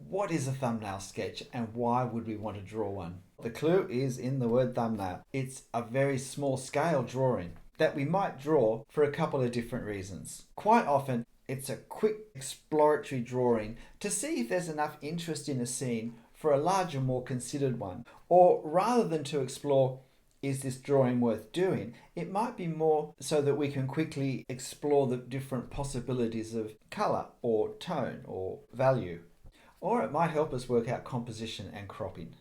What is a thumbnail sketch and why would we want to draw one? The clue is in the word thumbnail. It's a very small scale drawing that we might draw for a couple of different reasons. Quite often, it's a quick exploratory drawing to see if there's enough interest in a scene for a larger, more considered one. Or rather than to explore, is this drawing worth doing? It might be more so that we can quickly explore the different possibilities of colour or tone or value. Or it might help us work out composition and cropping.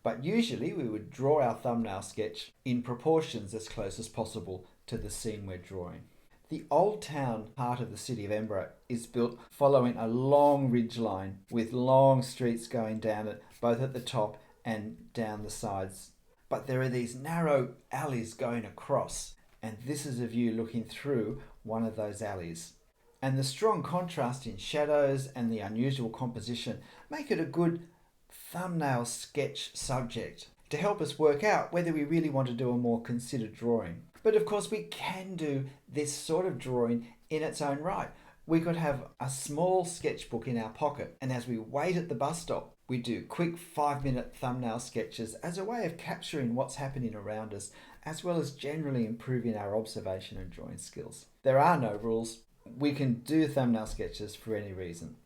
But usually we would draw our thumbnail sketch in proportions as close as possible to the scene we're drawing. The Old Town part of the city of Edinburgh is built following a long ridge line with long streets going down it, both at the top and down the sides. But there are these narrow alleys going across, and this is a view looking through one of those alleys. And the strong contrast in shadows and the unusual composition make it a good thumbnail sketch subject to help us work out whether we really want to do a more considered drawing. But of course, we can do this sort of drawing in its own right. We could have a small sketchbook in our pocket, and as we wait at the bus stop, we do quick 5-minute thumbnail sketches as a way of capturing what's happening around us, as well as generally improving our observation and drawing skills. There are no rules. We can do thumbnail sketches for any reason.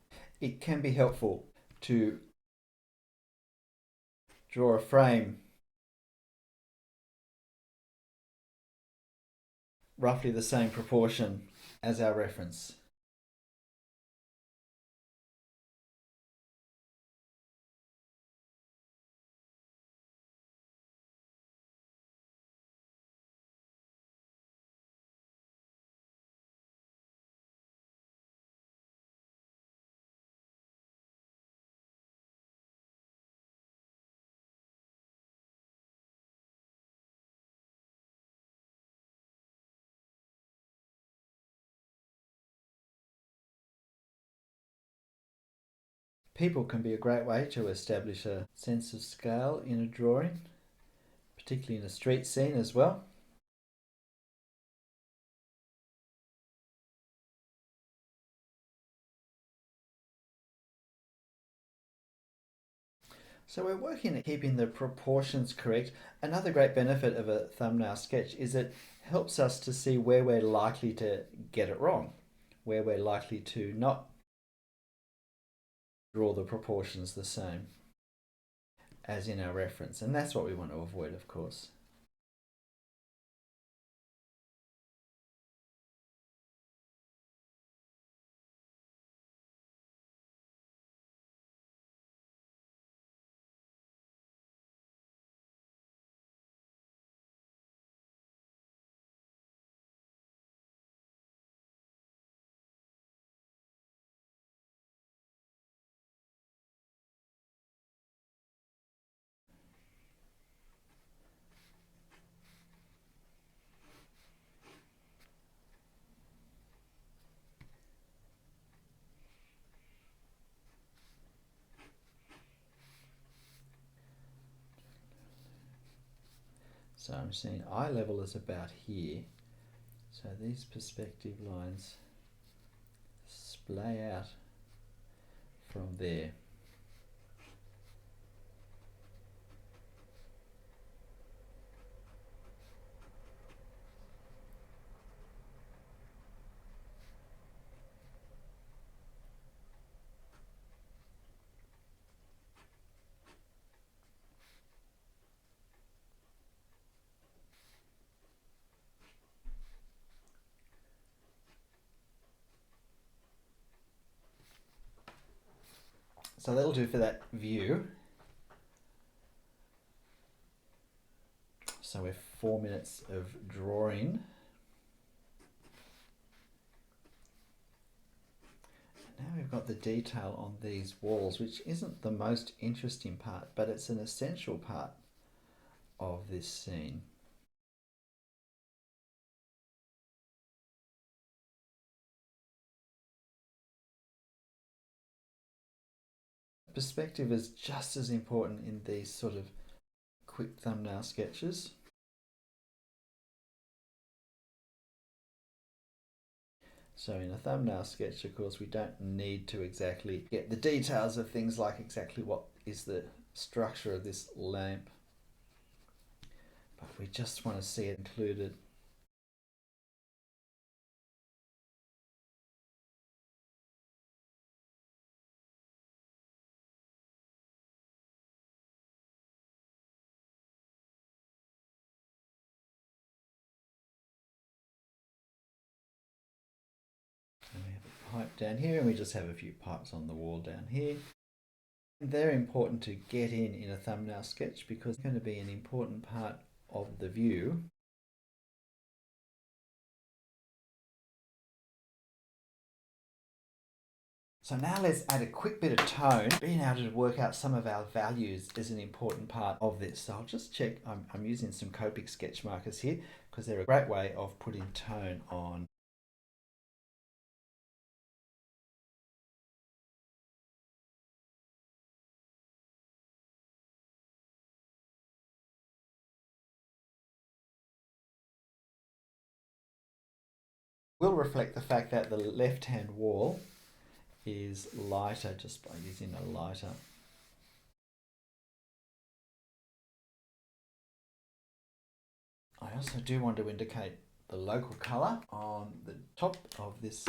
It can be helpful to draw a frame roughly the same proportion as our reference. People can be a great way to establish a sense of scale in a drawing, particularly in a street scene as well. So we're working at keeping the proportions correct. Another great benefit of a thumbnail sketch is it helps us to see where we're likely to get it wrong, where we're likely to not draw the proportions the same as in our reference. And that's what we want to avoid, of course. So I'm seeing eye level is about here. So these perspective lines splay out from there. So that'll do for that view. So we're 4 minutes of drawing. Now we've got the detail on these walls, which isn't the most interesting part, but it's an essential part of this scene. Perspective is just as important in these sort of quick thumbnail sketches. So in a thumbnail sketch, of course, we don't need to exactly get the details of things like exactly what is the structure of this lamp, but we just want to see it included. And we have a pipe down here, and we just have a few pipes on the wall down here. They're important to get in a thumbnail sketch because it's going to be an important part of the view. So now let's add a quick bit of tone. Being able to work out some of our values is an important part of this. So I'll just check, I'm using some Copic sketch markers here because they're a great way of putting tone on. Will reflect the fact that the left-hand wall is lighter just by using a lighter. I also do want to indicate the local color on the top of this.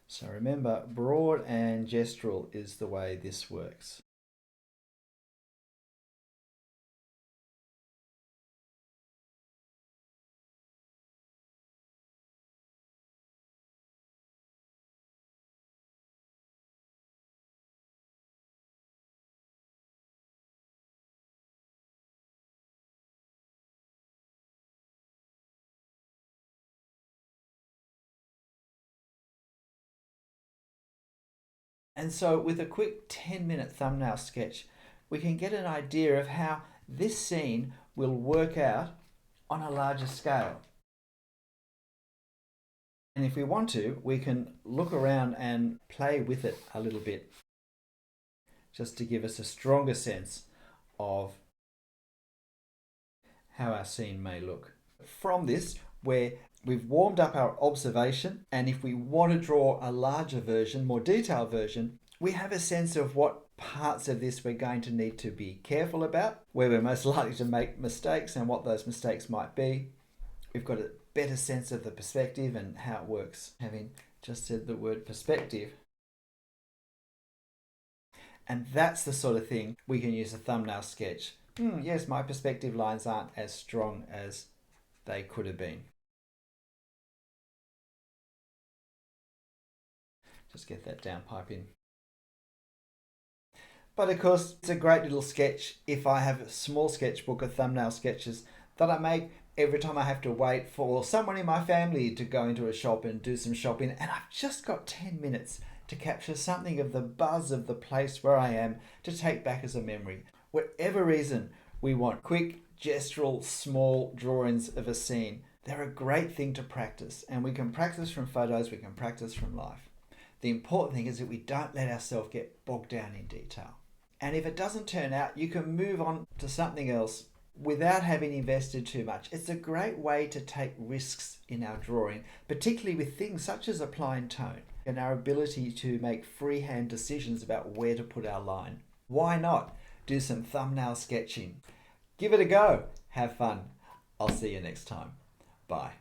So remember, broad and gestural is the way this works. And so with a quick 10-minute thumbnail sketch, we can get an idea of how this scene will work out on a larger scale. And if we want to, we can look around and play with it a little bit, just to give us a stronger sense of how our scene may look. From this, where we've warmed up our observation, and if we want to draw a larger version, more detailed version, we have a sense of what parts of this we're going to need to be careful about, where we're most likely to make mistakes and what those mistakes might be. We've got a better sense of the perspective and how it works, having just said the word perspective. And that's the sort of thing we can use a thumbnail sketch. Yes, my perspective lines aren't as strong as they could have been. Just get that downpipe in. But of course, it's a great little sketch if I have a small sketchbook of thumbnail sketches that I make every time I have to wait for someone in my family to go into a shop and do some shopping, and I've just got 10 minutes to capture something of the buzz of the place where I am to take back as a memory. Whatever reason we want quick, gestural, small drawings of a scene, they're a great thing to practice, and we can practice from photos, we can practice from life. The important thing is that we don't let ourselves get bogged down in detail. And if it doesn't turn out, you can move on to something else without having invested too much. It's a great way to take risks in our drawing, particularly with things such as applying tone and our ability to make freehand decisions about where to put our line. Why not do some thumbnail sketching? Give it a go. Have fun. I'll see you next time. Bye.